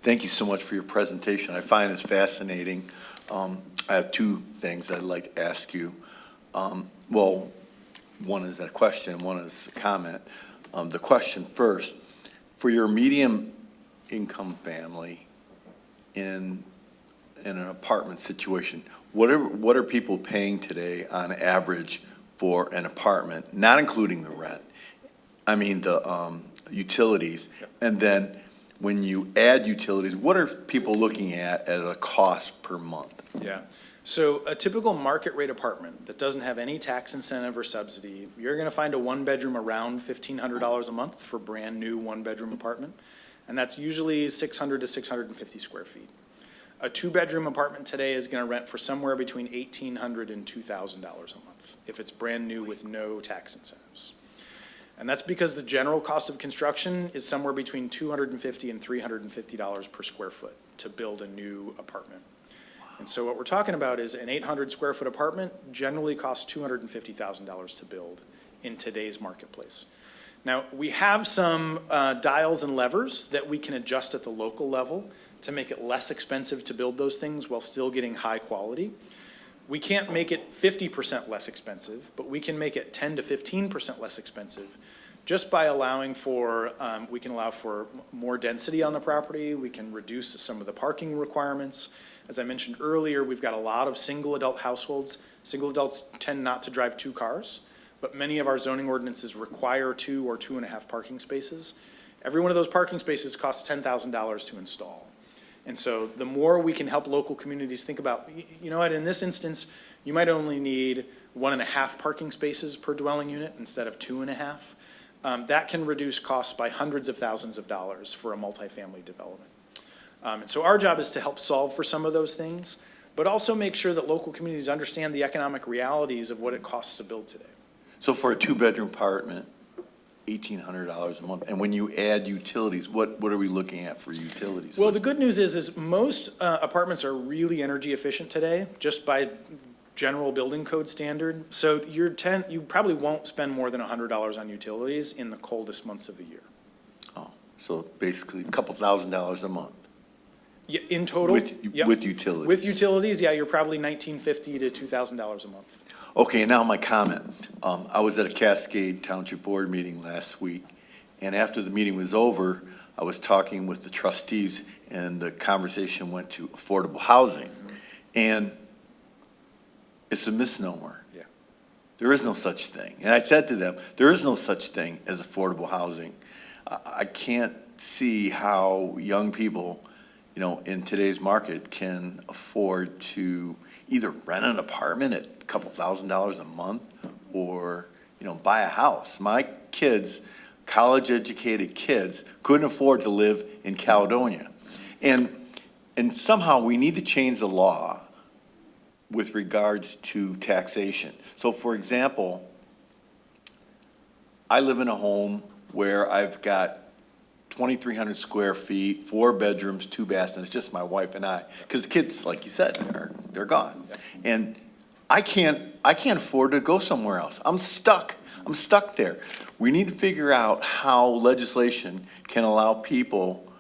Thank you so much for your presentation. I find this fascinating. I have 2 things I'd like to ask you. Well, one is a question, one is a comment. The question first, for your medium income family in an apartment situation, what are people paying today on average for an apartment, not including the rent? I mean, the utilities. And then when you add utilities, what are people looking at as a cost per month? Yeah. So a typical market rate apartment that doesn't have any tax incentive or subsidy, you're gonna find a one-bedroom around $1,500 a month for brand-new one-bedroom apartment. And that's usually 600 to 650 square feet. A two-bedroom apartment today is gonna rent for somewhere between $1,800 and $2,000 a month if it's brand-new with no tax incentives. And that's because the general cost of construction is somewhere between $250 and $350 per square foot to build a new apartment. And so what we're talking about is an 800 square foot apartment generally costs $250,000 to build in today's marketplace. Now, we have some dials and levers that we can adjust at the local level to make it less expensive to build those things while still getting high quality. We can't make it 50% less expensive, but we can make it 10 to 15% less expensive just by allowing for, we can allow for more density on the property. We can reduce some of the parking requirements. As I mentioned earlier, we've got a lot of single adult households. Single adults tend not to drive two cars, but many of our zoning ordinances require 2 or 2.5 parking spaces. Every one of those parking spaces costs $10,000 to install. And so the more we can help local communities think about, you know what, in this instance, you might only need 1.5 parking spaces per dwelling unit instead of 2.5. That can reduce costs by hundreds of thousands of dollars for a multifamily development. And so our job is to help solve for some of those things, but also make sure that local communities understand the economic realities of what it costs to build today. So for a two-bedroom apartment, $1,800 a month. And when you add utilities, what are we looking at for utilities? Well, the good news is most apartments are really energy efficient today, just by general building code standard. So you probably won't spend more than $100 on utilities in the coldest months of the year. Oh, so basically a couple $1,000s a month Yeah, in total. Yep. with utilities. With utilities, yeah, you're probably $1,950 to $2,000 a month. Okay, now my comment. I was at a Cascade Township Board meeting last week, and after the meeting was over, I was talking with the trustees, and the conversation went to affordable housing. And it's a misnomer. Yeah. There is no such thing. And I said to them, there is no such thing as affordable housing. I can't see how young people, in today's market can afford to either rent an apartment at a couple $1,000s a month or, buy a house. My kids, college-educated kids, couldn't afford to live in Caledonia. And somehow we need to change the law with regards to taxation. So for example, I live in a home where I've got 2,300 square feet, 4 bedrooms, 2 baths, and it's just my wife and I. Because the kids, like you said, they're gone. And I can't afford to go somewhere else. I'm stuck there. We need to figure out how legislation can allow people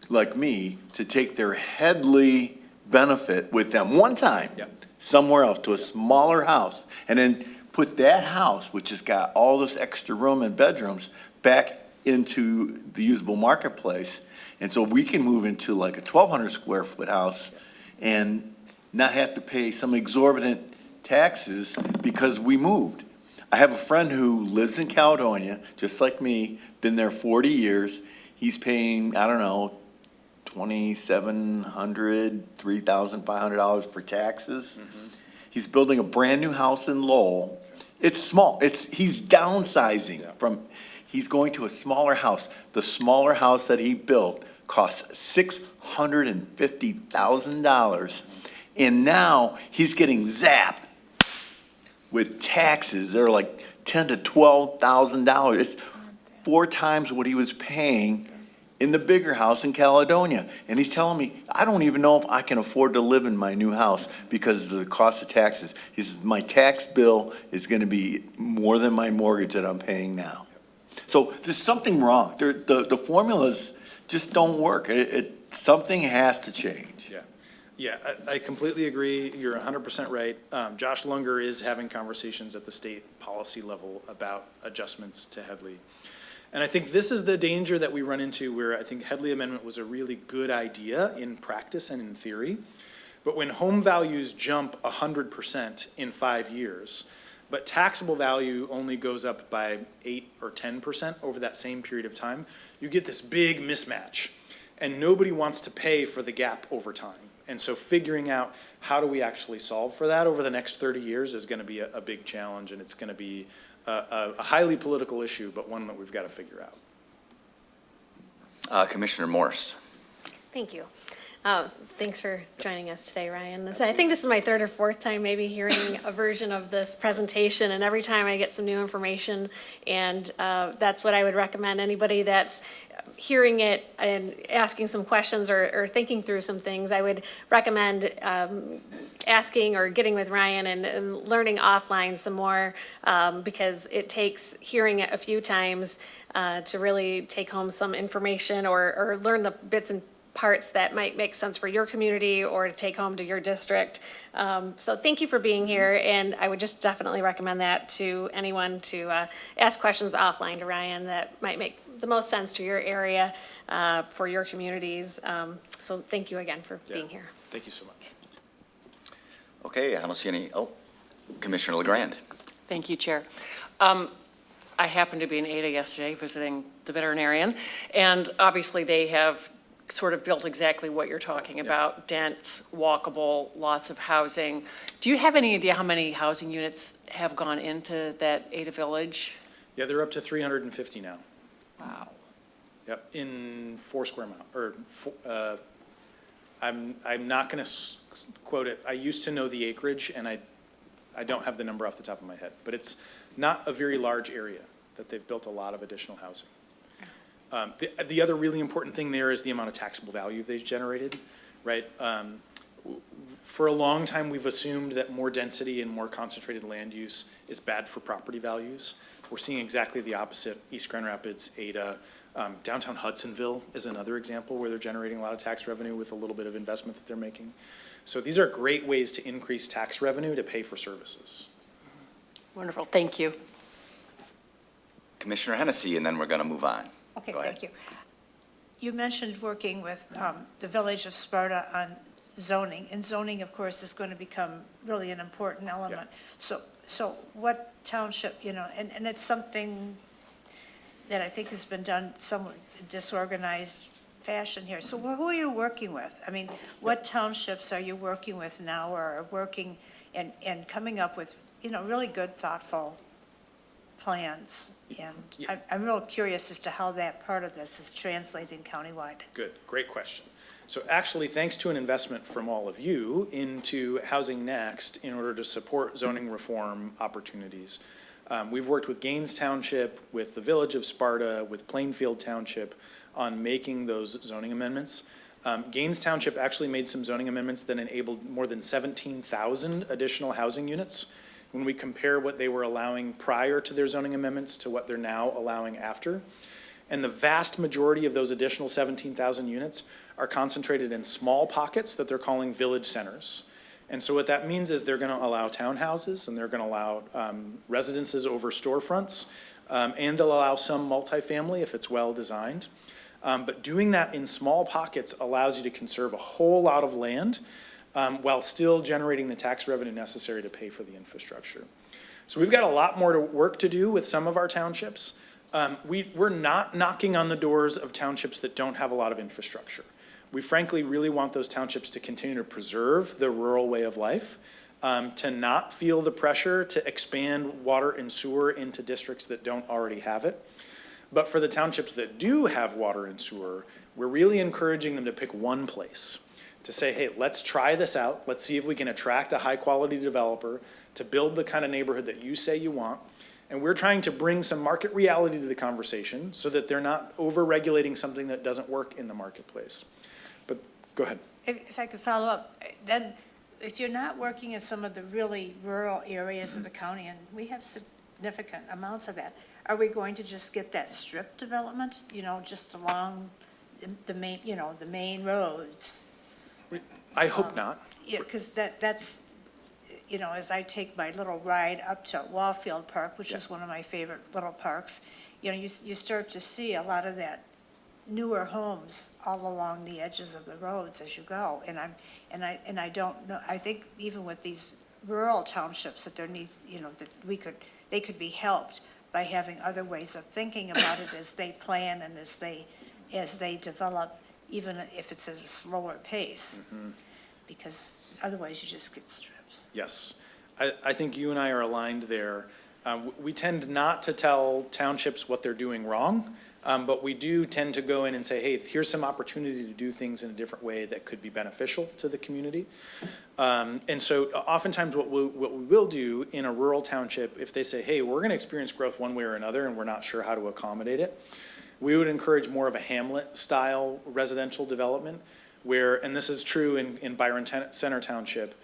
like me to take their Headley benefit with them one time, somewhere else, to a smaller house, and then put that house, which has got all this extra room and bedrooms, back into the usable marketplace. And so we can move into like a 1,200 square foot house and not have to pay some exorbitant taxes because we moved. I have a friend who lives in Caledonia, just like me, been there 40 years. He's paying, I don't know, $2,700, $3,500 for taxes. He's building a brand-new house in Lowell. It's small. He's downsizing from, he's going to a smaller house. The smaller house that he built costs $650,000. And now he's getting zapped with taxes. They're like $10,000 to $12,000. It's 4 times what he was paying in the bigger house in Caledonia. And he's telling me, I don't even know if I can afford to live in my new house because of the cost of taxes. He says, my tax bill is going to be more than my mortgage that I'm paying now. So there's something wrong. The formulas just don't work. Something has to change. Yeah, I completely agree. You're 100% right. Josh Lunger is having conversations at the state policy level about adjustments to Headley. And I think this is the danger that we run into, where I think Headley Amendment was a really good idea in practice and in theory. But when home values jump 100% in 5 years, but taxable value only goes up by 8 or 10% over that same period of time, you get this big mismatch. And nobody wants to pay for the gap over time. And so figuring out how do we actually solve for that over the next 30 years is going to be a big challenge, and it's going to be a highly political issue, but one that we've got to figure out. Commissioner Morse. Thank you. Thanks for joining us today, Ryan. I think this is my third or fourth time maybe hearing a version of this presentation, and every time I get some new information, and that's what I would recommend anybody that's hearing it and asking some questions or thinking through some things. I would recommend asking or getting with Ryan and learning offline some more, because it takes hearing it a few times to really take home some information or learn the bits and parts that might make sense for your community or to take home to your district. So thank you for being here, and I would just definitely recommend that to anyone to ask questions offline to Ryan that might make the most sense to your area, for your communities. So thank you again for being here. Thank you so much. Okay, I don't see any, Commissioner LeGrand. Thank you, Chair. I happened to be in Ada yesterday visiting the veterinarian, and obviously they have sort of built exactly what you're talking about, dense, walkable, lots of housing. Do you have any idea how many housing units have gone into that Ada Village? Yeah, they're up to 350 now. Wow. Yep, in 4 square mile, or, I'm not gonna quote it. I used to know the acreage, and I don't have the number off the top of my head, but it's not a very large area that they've built a lot of additional housing. The other really important thing there is the amount of taxable value they've generated, right? For a long time, we've assumed that more density and more concentrated land use is bad for property values. We're seeing exactly the opposite. East Grand Rapids, Ada, downtown Hudsonville is another example where they're generating a lot of tax revenue with a little bit of investment that they're making. So these are great ways to increase tax revenue to pay for services. Wonderful, thank you. Commissioner Hennessy, and then we're going to move on. Okay, Go ahead. thank you. You mentioned working with the Village of Sparta on zoning, and zoning, of course, is going to become really an important element. So what township, and it's something that I think has been done somewhat disorganized fashion here. So who are you working with? I mean, what townships are you working with now, or are working and coming up with, really good, thoughtful plans? And I'm real curious as to how that part of this is translating countywide. Good, great question. So actually, thanks to an investment from all of you into Housing Next in order to support zoning reform opportunities, we've worked with Gaines Township, with the Village of Sparta, with Plainfield Township on making those zoning amendments. Gaines Township actually made some zoning amendments that enabled more than 17,000 additional housing units. When we compare what they were allowing prior to their zoning amendments to what they're now allowing after. And the vast majority of those additional 17,000 units are concentrated in small pockets that they're calling village centers. And so what that means is they're gonna allow townhouses, and they're gonna allow residences over storefronts, and they'll allow some multifamily if it's well designed. But doing that in small pockets allows you to conserve a whole lot of land, while still generating the tax revenue necessary to pay for the infrastructure. So we've got a lot more work to do with some of our townships. We're not knocking on the doors of townships that don't have a lot of infrastructure. We frankly really want those townships to continue to preserve the rural way of life, to not feel the pressure to expand water and sewer into districts that don't already have it. But for the townships that do have water and sewer, we're really encouraging them to pick one place. To say, hey, let's try this out. Let's see if we can attract a high-quality developer to build the kind of neighborhood that you say you want. And we're trying to bring some market reality to the conversation so that they're not over-regulating something that doesn't work in the marketplace. But go ahead. If I could follow up, then if you're not working in some of the really rural areas of the county, and we have significant amounts of that, are we going to just get that strip development, just along the main, the main roads? I hope not. Yeah, because that's, as I take my little ride up to Wallfield Park, which is one of my favorite little parks, you start to see a lot of that newer homes all along the edges of the roads as you go. And I don't know, I think even with these rural townships, that there needs, that they could be helped by having other ways of thinking about it as they plan and as they develop, even if it's at a slower pace. Because otherwise you just get strips. Yes. I think you and I are aligned there. We tend not to tell townships what they're doing wrong, but we do tend to go in and say, hey, here's some opportunity to do things in a different way that could be beneficial to the community. And so oftentimes what we will do in a rural township, if they say, hey, we're going to experience growth one way or another and we're not sure how to accommodate it, we would encourage more of a hamlet-style residential development where, and this is true in Byron Center Township,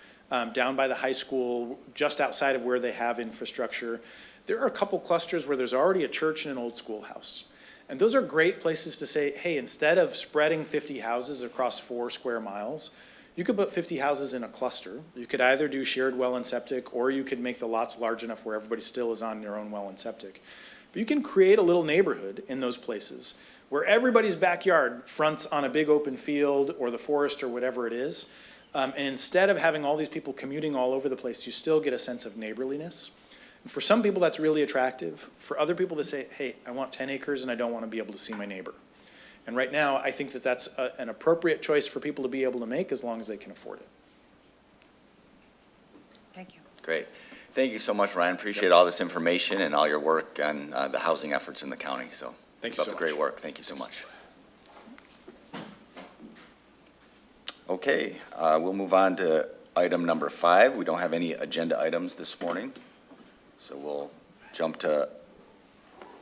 down by the high school, just outside of where they have infrastructure, there are a couple clusters where there's already a church and an old schoolhouse. And those are great places to say, hey, instead of spreading 50 houses across 4 square miles, you could put 50 houses in a cluster. You could either do shared well and septic, or you could make the lots large enough where everybody still is on their own well and septic. But you can create a little neighborhood in those places where everybody's backyard fronts on a big open field or the forest or whatever it is. And instead of having all these people commuting all over the place, you still get a sense of neighborliness. And for some people, that's really attractive. For other people, they say, hey, I want 10 acres and I don't want to be able to see my neighbor. And right now, I think that that's an appropriate choice for people to be able to make as long as they can afford it. Thank you. Great. Thank you so much, Ryan. Appreciate all this information and all your work on the housing efforts in the county. So Thank you keep up so the great much. work. Thank you so much. Okay, we'll move on to item number 5. We don't have any agenda items this morning, so we'll jump to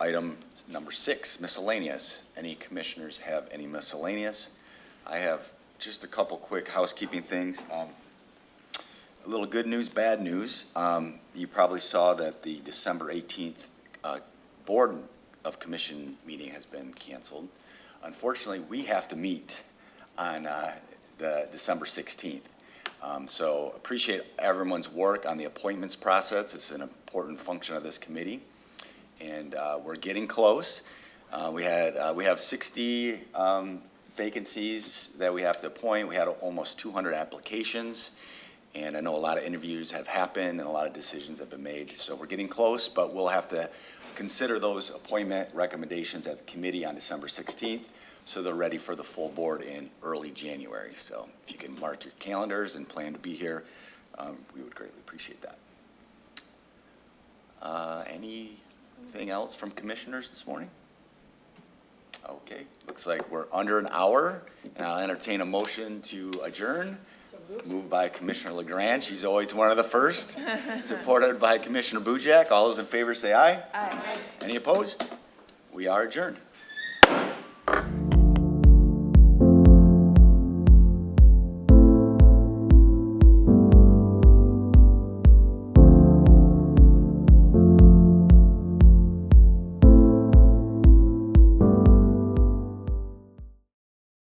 item number 6, miscellaneous. Any commissioners have any miscellaneous? I have just a couple quick housekeeping things. A little good news, bad news. You probably saw that the December 18th Board of Commission meeting has been canceled. Unfortunately, we have to meet on the December 16th. So appreciate everyone's work on the appointments process. It's an important function of this committee. And we're getting close. We have 60 vacancies that we have to appoint. We had almost 200 applications. And I know a lot of interviews have happened and a lot of decisions have been made. So we're getting close, but we'll have to consider those appointment recommendations at the committee on December 16th. So they're ready for the full board in early January. So if you can mark your calendars and plan to be here, we would greatly appreciate that. Anything else from commissioners this morning? Okay, looks like we're under an hour, and I'll entertain a motion to adjourn. Moved by Commissioner LeGrand. She's always one of the first. Supported by Commissioner Bujak. All those in favor say aye. Aye. Any opposed? We are adjourned.